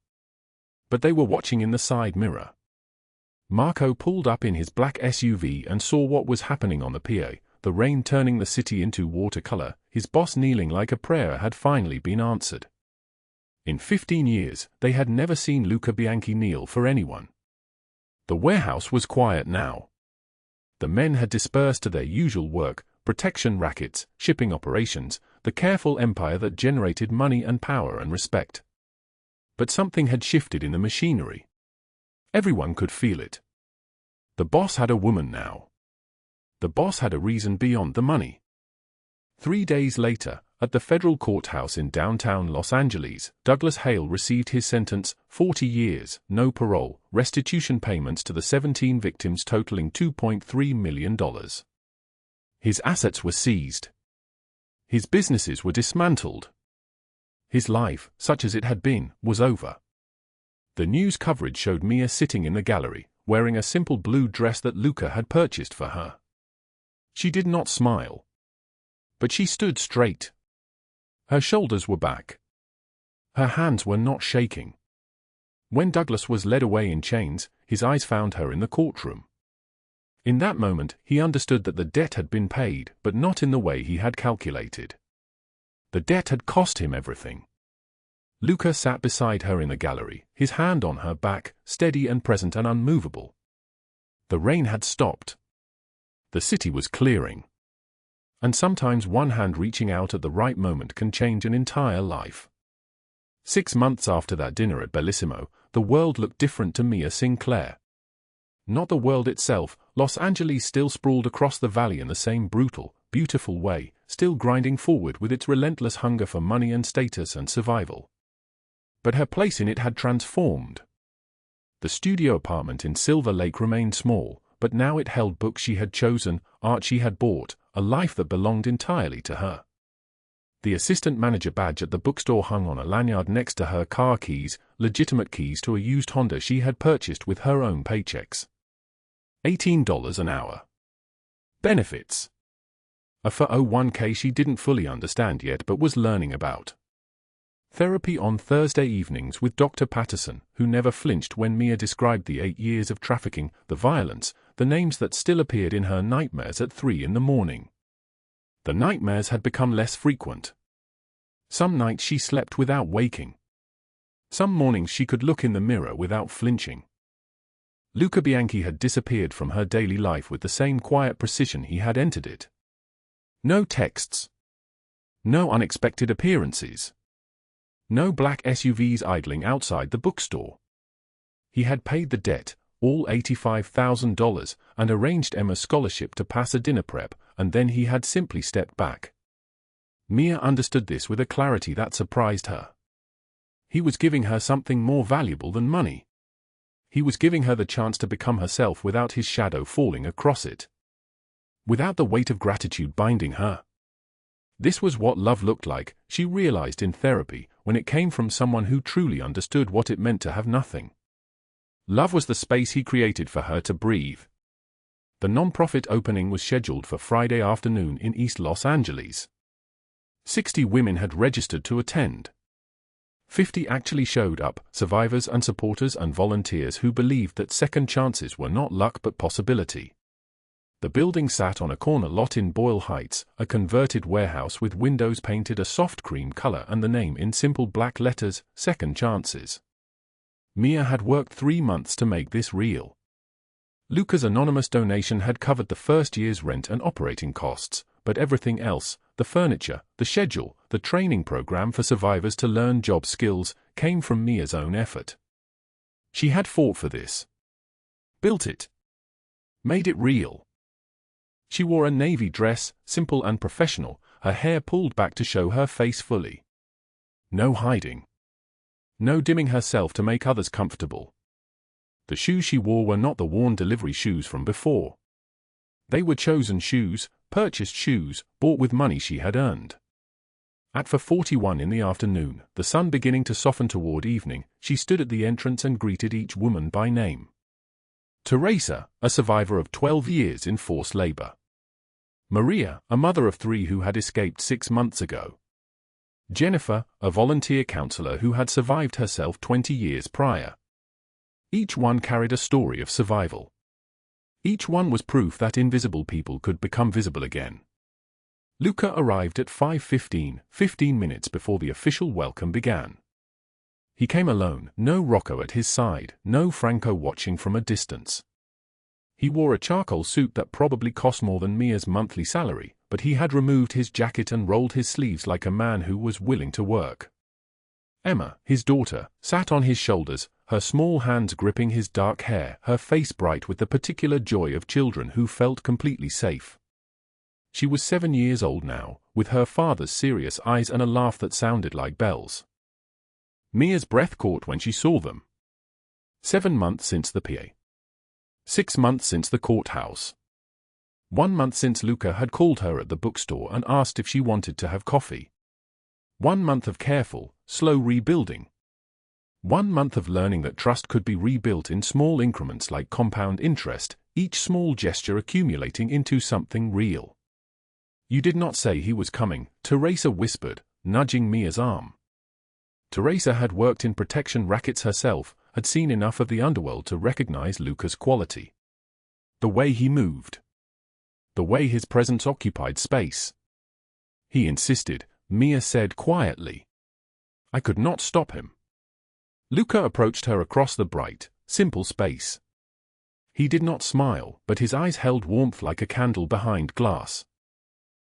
But they were watching in the side mirror. Marco pulled up in his black SUV and saw what was happening on the pier, the rain turning the city into watercolor, his boss kneeling like a prayer had finally been answered. In 15 years, they had never seen Luca Bianchi kneel for anyone. The warehouse was quiet now. The men had dispersed to their usual work, protection rackets, shipping operations, the careful empire that generated money and power and respect. But something had shifted in the machinery. Everyone could feel it. The boss had a woman now. The boss had a reason beyond the money. 3 days later, at the federal courthouse in downtown Los Angeles, Douglas Hale received his sentence, 40 years, no parole, restitution payments to the 17 victims totaling $2.3 million. His assets were seized. His businesses were dismantled. His life, such as it had been, was over. The news coverage showed Mia sitting in the gallery, wearing a simple blue dress that Luca had purchased for her. She did not smile. But she stood straight. Her shoulders were back. Her hands were not shaking. When Douglas was led away in chains, his eyes found her in the courtroom. In that moment, he understood that the debt had been paid, but not in the way he had calculated. The debt had cost him everything. Luca sat beside her in the gallery, his hand on her back, steady and present and unmovable. The rain had stopped. The city was clearing. And sometimes one hand reaching out at the right moment can change an entire life. 6 months after that dinner at Bellissimo, the world looked different to Mia Sinclair. Not the world itself, Los Angeles still sprawled across the valley in the same brutal, beautiful way, still grinding forward with its relentless hunger for money and status and survival. But her place in it had transformed. The studio apartment in Silver Lake remained small, but now it held books she had chosen, art she had bought, a life that belonged entirely to her. The assistant manager badge at the bookstore hung on a lanyard next to her car keys, legitimate keys to a used Honda she had purchased with her own paychecks. $18 an hour. Benefits. A 401k she didn't fully understand yet but was learning about. Therapy on Thursday evenings with Dr. Patterson, who never flinched when Mia described the 8 years of trafficking, the violence, the names that still appeared in her nightmares at 3 in the morning. The nightmares had become less frequent. Some nights she slept without waking. Some mornings she could look in the mirror without flinching. Luca Bianchi had disappeared from her daily life with the same quiet precision he had entered it. No texts. No unexpected appearances. No black SUVs idling outside the bookstore. He had paid the debt, all $85,000, and arranged Emma's scholarship to pass a dinner prep, and then he had simply stepped back. Mia understood this with a clarity that surprised her. He was giving her something more valuable than money. He was giving her the chance to become herself without his shadow falling across it. Without the weight of gratitude binding her. This was what love looked like, she realized in therapy, when it came from someone who truly understood what it meant to have nothing. Love was the space he created for her to breathe. The non-profit opening was scheduled for Friday afternoon in East Los Angeles. 60 women had registered to attend. 50 actually showed up, survivors and supporters and volunteers who believed that second chances were not luck but possibility. The building sat on a corner lot in Boyle Heights, a converted warehouse with windows painted a soft cream color and the name in simple black letters, Second Chances. Mia had worked 3 months to make this real. Luca's anonymous donation had covered the first year's rent and operating costs, but everything else, the furniture, the schedule, the training program for survivors to learn job skills, came from Mia's own effort. She had fought for this. Built it. Made it real. She wore a navy dress, simple and professional, her hair pulled back to show her face fully. No hiding. No dimming herself to make others comfortable. The shoes she wore were not the worn delivery shoes from before. They were chosen shoes, purchased shoes, bought with money she had earned. At 4:41 in the afternoon, the sun beginning to soften toward evening, she stood at the entrance and greeted each woman by name. Teresa, a survivor of 12 years in forced labor. Maria, a mother of 3 who had escaped 6 months ago. Jennifer, a volunteer counselor who had survived herself 20 years prior. Each one carried a story of survival. Each one was proof that invisible people could become visible again. Luca arrived at 5:15, 15 minutes before the official welcome began. He came alone, no Rocco at his side, no Franco watching from a distance. He wore a charcoal suit that probably cost more than Mia's monthly salary, but he had removed his jacket and rolled his sleeves like a man who was willing to work. Emma, his daughter, sat on his shoulders, her small hands gripping his dark hair, her face bright with the particular joy of children who felt completely safe. She was 7 years old now, with her father's serious eyes and a laugh that sounded like bells. Mia's breath caught when she saw them. 7 months since the PA. 6 months since the courthouse. 1 month since Luca had called her at the bookstore and asked if she wanted to have coffee. 1 month of careful, slow rebuilding. 1 month of learning that trust could be rebuilt in small increments like compound interest, each small gesture accumulating into something real. "You did not say he was coming," Teresa whispered, nudging Mia's arm. Teresa had worked in protection rackets herself, had seen enough of the underworld to recognize Luca's quality. The way he moved. The way his presence occupied space. He insisted, Mia said quietly. I could not stop him. Luca approached her across the bright, simple space. He did not smile, but his eyes held warmth like a candle behind glass.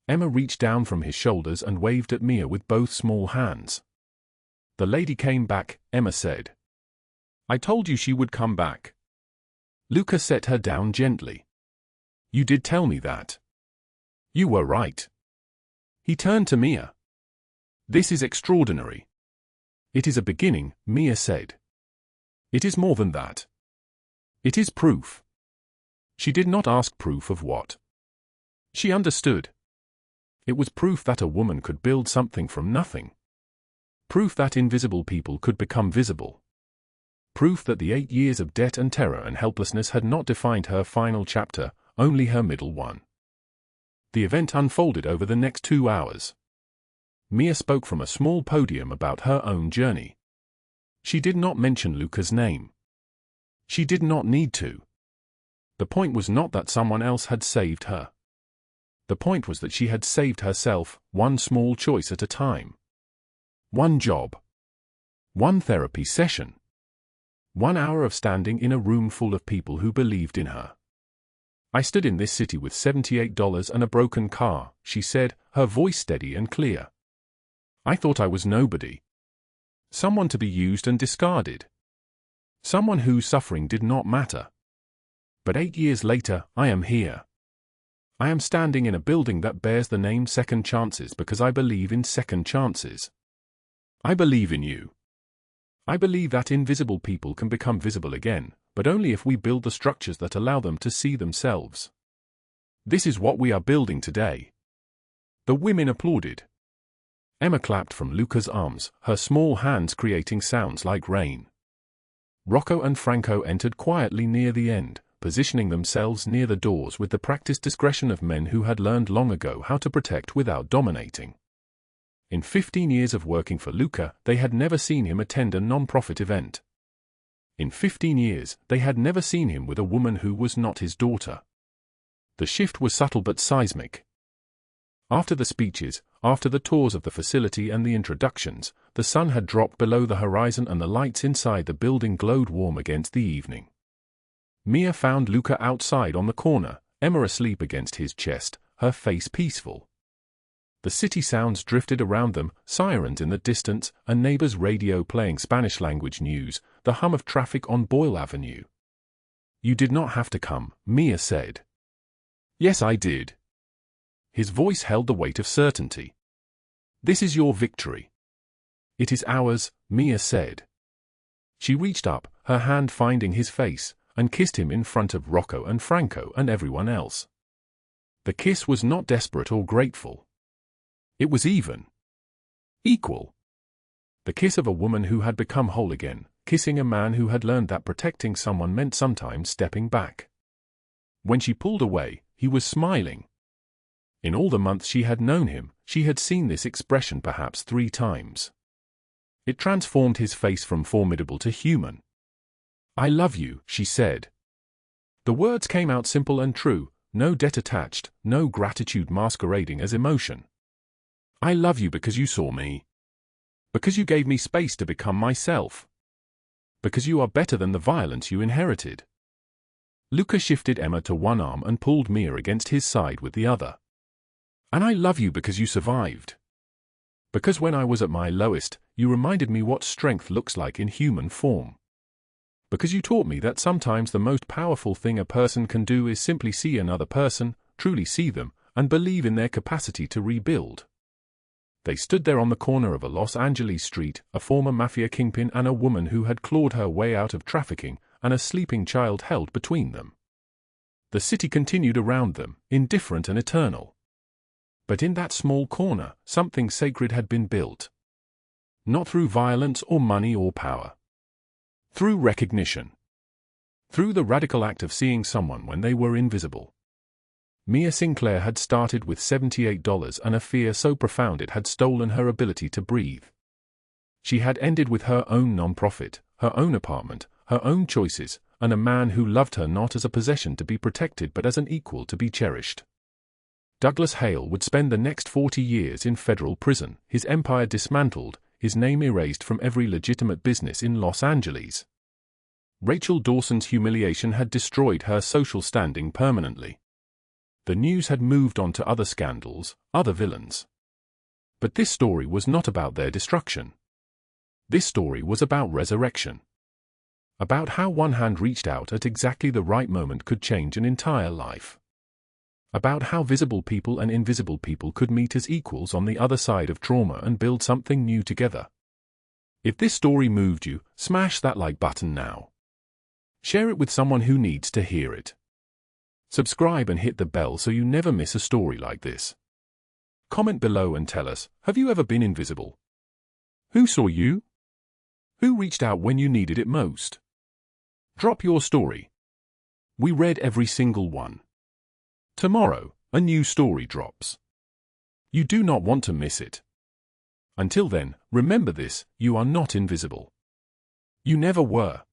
Emma reached down from his shoulders and waved at Mia with both small hands. The lady came back, Emma said. I told you she would come back. Luca set her down gently. You did tell me that. You were right. He turned to Mia. This is extraordinary. It is a beginning, Mia said. It is more than that. It is proof. She did not ask proof of what. She understood. It was proof that a woman could build something from nothing. Proof that invisible people could become visible. Proof that the 8 years of debt and terror and helplessness had not defined her final chapter, only her middle one. The event unfolded over the next 2 hours. Mia spoke from a small podium about her own journey. She did not mention Luca's name. She did not need to. The point was not that someone else had saved her. The point was that she had saved herself, one small choice at a time. One job. One therapy session. 1 hour of standing in a room full of people who believed in her. I stood in this city with $78 and a broken car, she said, her voice steady and clear. I thought I was nobody. Someone to be used and discarded. Someone whose suffering did not matter. But 8 years later, I am here. I am standing in a building that bears the name Second Chances because I believe in second chances. I believe in you. I believe that invisible people can become visible again, but only if we build the structures that allow them to see themselves. This is what we are building today. The women applauded. Emma clapped from Luca's arms, her small hands creating sounds like rain. Rocco and Franco entered quietly near the end, positioning themselves near the doors with the practiced discretion of men who had learned long ago how to protect without dominating. In 15 years of working for Luca, they had never seen him attend a non-profit event. In 15 years, they had never seen him with a woman who was not his daughter. The shift was subtle but seismic. After the speeches, after the tours of the facility and the introductions, the sun had dropped below the horizon and the lights inside the building glowed warm against the evening. Mia found Luca outside on the corner, Emma asleep against his chest, her face peaceful. The city sounds drifted around them, sirens in the distance, a neighbor's radio playing Spanish-language news, the hum of traffic on Boyle Avenue. You did not have to come, Mia said. Yes, I did. His voice held the weight of certainty. This is your victory. It is ours, Mia said. She reached up, her hand finding his face, and kissed him in front of Rocco and Franco and everyone else. The kiss was not desperate or grateful. It was even. Equal. The kiss of a woman who had become whole again, kissing a man who had learned that protecting someone meant sometimes stepping back. When she pulled away, he was smiling. In all the months she had known him, she had seen this expression perhaps 3 times. It transformed his face from formidable to human. I love you, she said. The words came out simple and true, no debt attached, no gratitude masquerading as emotion. I love you because you saw me. Because you gave me space to become myself. Because you are better than the violence you inherited. Luca shifted Emma to one arm and pulled Mia against his side with the other. And I love you because you survived. Because when I was at my lowest, you reminded me what strength looks like in human form. Because you taught me that sometimes the most powerful thing a person can do is simply see another person, truly see them, and believe in their capacity to rebuild. They stood there on the corner of a Los Angeles street, a former mafia kingpin and a woman who had clawed her way out of trafficking, and a sleeping child held between them. The city continued around them, indifferent and eternal. But in that small corner, something sacred had been built. Not through violence or money or power. Through recognition. Through the radical act of seeing someone when they were invisible. Mia Sinclair had started with $78 and a fear so profound it had stolen her ability to breathe. She had ended with her own non-profit, her own apartment, her own choices, and a man who loved her not as a possession to be protected but as an equal to be cherished. Douglas Hale would spend the next 40 years in federal prison, his empire dismantled, his name erased from every legitimate business in Los Angeles. Rachel Dawson's humiliation had destroyed her social standing permanently. The news had moved on to other scandals, other villains. But this story was not about their destruction. This story was about resurrection. About how one hand reached out at exactly the right moment could change an entire life. About how visible people and invisible people could meet as equals on the other side of trauma and build something new together. If this story moved you, smash that like button now. Share it with someone who needs to hear it. Subscribe and hit the bell so you never miss a story like this. Comment below and tell us, have you ever been invisible? Who saw you? Who reached out when you needed it most? Drop your story. We read every single one. Tomorrow, a new story drops. You do not want to miss it. Until then, remember this, you are not invisible. You never were.